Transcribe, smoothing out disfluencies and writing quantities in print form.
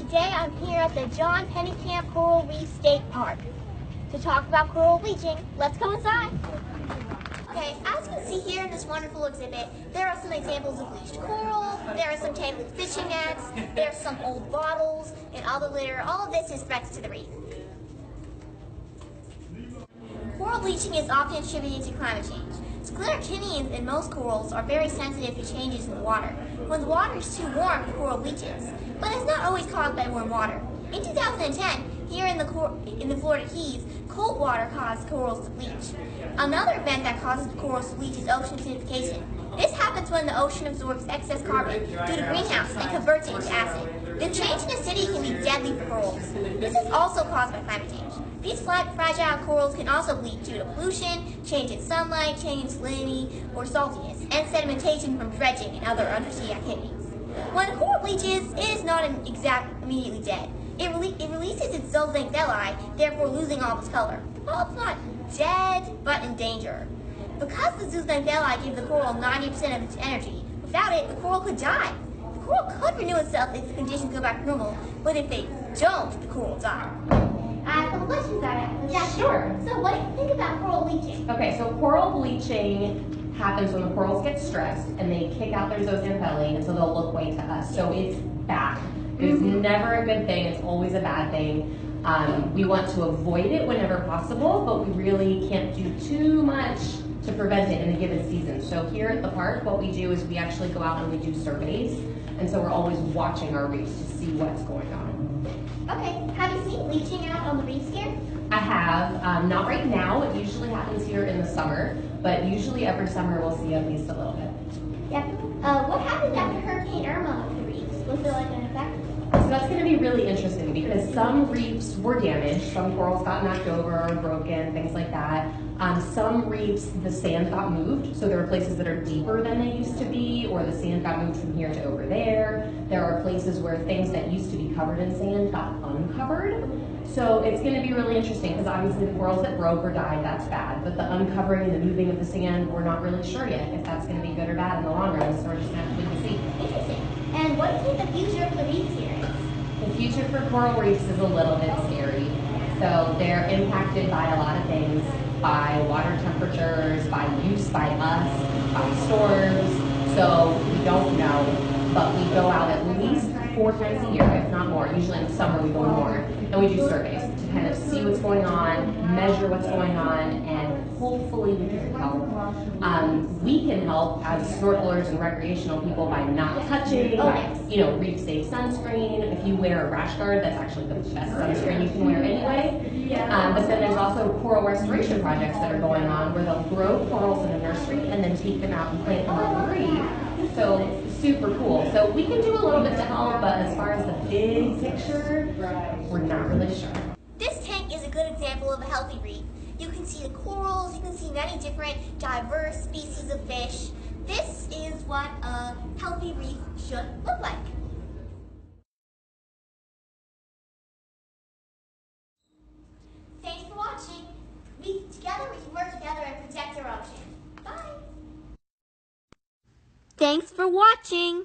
Today I'm here at the John Pennekamp Coral Reef State Park to talk about coral bleaching. Let's go inside. Okay, as you can see here in this wonderful exhibit, there are some examples of bleached coral, there are some tangled fishing nets, there are some old bottles, and all the litter. All of this is threats to the reef. Coral bleaching is often attributed to climate change. Scleractinians in most corals are very sensitive to changes in the water. When the water is too warm, the coral bleaches. But it's not always caused by warm water. In 2010, here in the Florida Keys, cold water caused corals to bleach. Another event that causes corals to bleach is ocean acidification. This happens when the ocean absorbs excess carbon due to greenhouse and converts it into acid. The change in acidity can be deadly for corals. This is also caused by climate change. These fragile corals can also bleach due to pollution, change in sunlight, change in salinity or saltiness, and sedimentation from dredging and other undersea activities. When a coral bleaches, it is not immediately dead. It releases its zooxanthellae, therefore losing all of its color. Well, it's not dead, but in danger. Because the zooxanthellae give the coral 90% of its energy, without it, the coral could die. The coral could renew itself if the conditions go back to normal, but if they don't, the coral will die. I have a couple questions I have. Yeah, sure. So what do you think about coral bleaching? Okay, so coral bleaching happens when the corals get stressed and they kick out their zooxanthellae, and so they'll look white to us. So it's bad. It's never a good thing. It's always a bad thing. We want to avoid it whenever possible, but we really can't do too much to prevent it in a given season. So here at the park, what we do is we actually go out and we do surveys, and so we're always watching our reefs to see what's going on. Okay, have you seen bleaching out on the reefs here? I have, not right now. It usually happens here in the summer, but usually every summer we'll see at least a little bit. Yeah. What happened after Hurricane Irma with the reefs? Was there like an effect? So that's going to be really interesting because some reefs were damaged, some corals got knocked over or broken, things like that. Some reefs, the sand got moved, so there are places that are deeper than they used to be, or the sand got moved from here to over there. There are places where things that used to be covered in sand got uncovered. So it's going to be really interesting because obviously the corals that broke or died, that's bad, but the uncovering and the moving of the sand, we're not really sure yet if that's going to be good or bad in the long run, so we're just going to have to wait and see. Interesting. And what do you think the future for the reefs here is? The future for coral reefs is a little bit scary. So they're impacted by a lot of things, by water temperatures, by use by us, by storms. So we don't know, but we go out at least 4 times a year, if not more. Usually in the summer we go more, and we do surveys to kind of see what's going on, measure what's going on, and hopefully we can help. We can help as snorkelers and recreational people by not touching, reef safe sunscreen. If you wear a rash guard, that's actually the best sunscreen you can wear anyway. But then there's also coral restoration projects that are going on where they'll grow corals in a nursery and then take them out and plant them on the reef. So super cool. So we can do a little bit to help, but as far as the big picture, we're not really sure. This tank is a good example of a healthy reef. You can see the corals, you can see many different diverse species of fish. This is what a healthy reef should look like. Thanks for watching. Together we can work together and protect our ocean. Bye. Thanks for watching.